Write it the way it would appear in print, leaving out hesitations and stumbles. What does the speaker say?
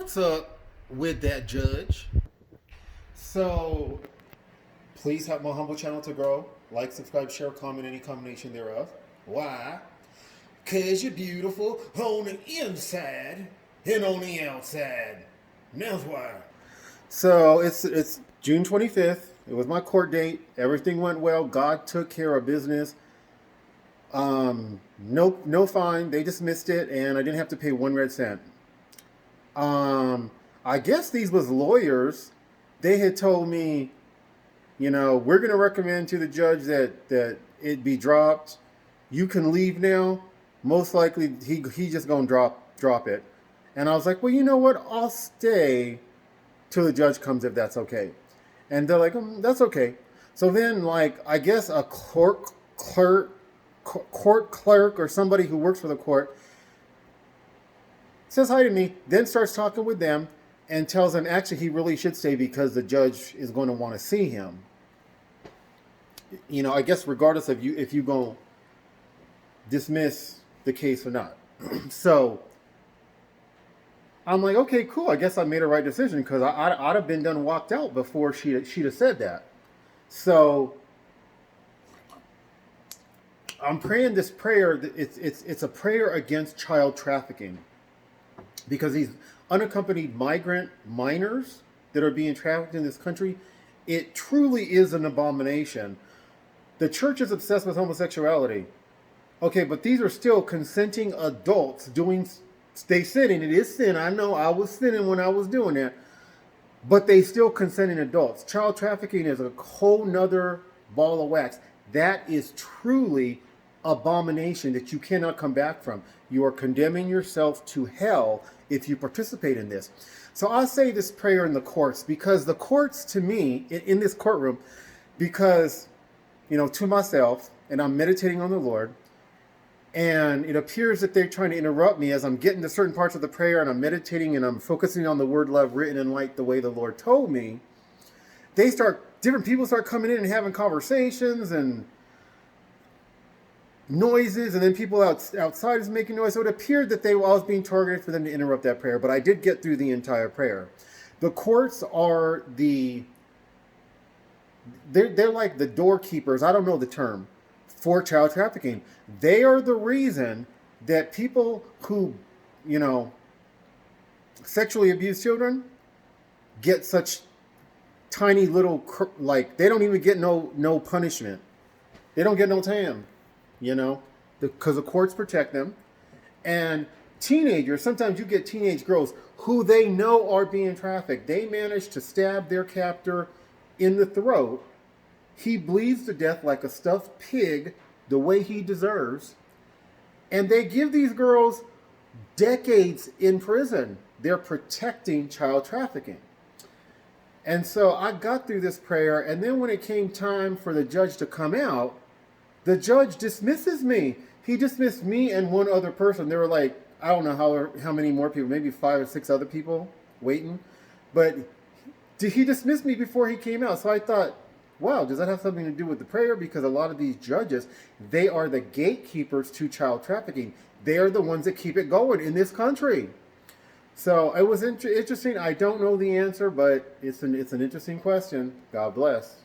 what's up with that judge? So please help my humble channel to grow. Like, subscribe, share, comment, any combination thereof. Why? Cause you're beautiful on the inside and on the outside. That's why. So it's June 25th. It was my court date. Everything went well. God took care of business. No fine. They dismissed it, and I didn't have to pay 1 red cent. I guess these was lawyers. They had told me, we're going to recommend to the judge that it be dropped. You can leave now. Most likely he just going to drop it. And I was like, well, you know what? I'll stay till the judge comes if that's okay. And they're like, that's okay. So then, I guess a court clerk or somebody who works for the court says hi to me, then starts talking with them and tells them actually he really should stay because the judge is going to want to see him. I guess regardless of if you going to dismiss the case or not. So I'm like, okay, cool. I guess I made a right decision because I'd have been done walked out before she'd have said that. So I'm praying this prayer. It's a prayer against child trafficking because these unaccompanied migrant minors that are being trafficked in this country, it truly is an abomination. The church is obsessed with homosexuality. Okay, but these are still consenting adults they sinning. It is sin. I know I was sinning when I was doing that. But they still consenting adults. Child trafficking is a whole nother ball of wax. That is truly abomination that you cannot come back from. You are condemning yourself to hell if you participate in this. So I say this prayer in the courts because the courts to me, in this courtroom, because, to myself, and I'm meditating on the Lord, and it appears that they're trying to interrupt me as I'm getting to certain parts of the prayer and I'm meditating and I'm focusing on the word love written in light the way the Lord told me. Different people start coming in and having conversations and noises, and then people outside is making noise. So it appeared that I was being targeted for them to interrupt that prayer, but I did get through the entire prayer. The courts are they're like the doorkeepers, I don't know the term, for child trafficking. They are the reason that people who, sexually abuse children get such tiny little, they don't even get no punishment. They don't get no time, because the courts protect them. And teenagers, sometimes you get teenage girls who they know are being trafficked. They manage to stab their captor in the throat. He bleeds to death like a stuffed pig, the way he deserves. And they give these girls decades in prison. They're protecting child trafficking. And so I got through this prayer, and then when it came time for the judge to come out, the judge dismisses me. He dismissed me and one other person. There were I don't know how many more people, maybe 5 or 6 other people waiting. But he dismissed me before he came out. So I thought, wow, does that have something to do with the prayer? Because a lot of these judges, they are the gatekeepers to child trafficking. They are the ones that keep it going in this country. So it was interesting. I don't know the answer, but it's an interesting question. God bless.